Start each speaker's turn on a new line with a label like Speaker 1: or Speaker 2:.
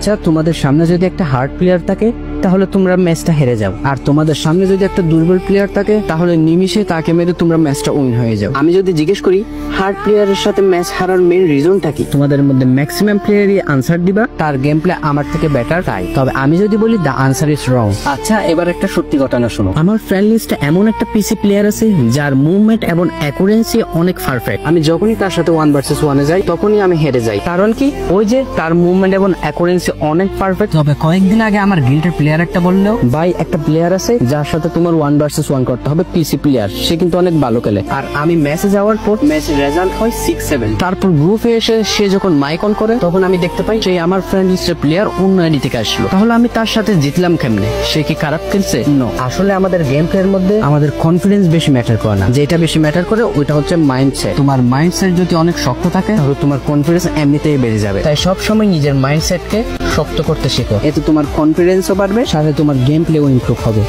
Speaker 1: আচ্ছা, তোমাদের সামনে যদি একটা হার্ড প্লেয়ার থাকে তাহলে তোমরা ম্যাচটা হেরে যাও, আর তোমাদের সামনে যদি একটা দুর্বল প্লেয়ার থাকে তাহলে নিমিষে তাকে মেরে তোমরা ম্যাচটা উইন হয়ে যাও। আমি যদি জিজ্ঞেস করি হার্ড প্লেয়ারের সাথে ম্যাচ হারার মেইন রিজনটা কি, তোমাদের মধ্যে ম্যাক্সিমাম প্লেয়ারই আনসার দিবা তার গেম প্লে আমার থেকে বেটার তাই। তবে আমি যদি বলি দ্য আনসার ইজ রং। আচ্ছা, এবার একটা সত্যি ঘটনা শোনো। আমার ফ্রেন্ড লিস্টে এমন একটা পিসি প্লেয়ার আছে যার মুভমেন্ট এবং অ্যাকুরেন্সি অনেক পারফেক্ট। আমি যখনই তার সাথে 1 ভার্সেস 1 এ যাই তখনই আমি হেরে যাই। কারণ কি, ওই যে তার মুভমেন্ট এবং অ্যাকুরেন্সি অনেক পারফেক্ট। তবে কয়েকদিন আগে আমার গিল্ডের প্লেয়ার একটা বললো, ভাই একটা প্লেয়ার আছে যার সাথে তোমার 1 ভার্সেস 1 করতে হবে, পিসি প্লেয়ার, সে কিন্তু অনেক ভালো খেলে। আর আমি ম্যাচে যাওয়ার পর ম্যাচের রেজাল্ট হয় 6-7। তারপর গ্রুপে এসে সে যখন মাইক অন করে তখন আমি দেখতে পাই সেই আমার ফ্রেন্ড লিস্টের প্লেয়ার অন্য আইডি থেকে আসলো। তাহলে আমি তার সাথে জিতলাম কেমনে? সে কি খারাপ খেলছে? নো, আসলে আমাদের গেম প্লের মধ্যে আমাদের কনফিডেন্স বেশি ম্যাটার করে না, যেটা বেশি ম্যাটার করে ওইটা হচ্ছে মাইন্ডসেট। তোমার মাইন্ডসেট যদি অনেক শক্ত থাকে তাহলে তোমার কনফিডেন্স এমনিতেই বেড়ে যাবে। তাই সব সময় নিজের মাইন্ডসেটকে শক্ত করতে শেখো, এতে তোমার কনফিডেন্সও বাড়বে, সাথে তোমার গেম প্লেও ইমপ্রুভ হবে।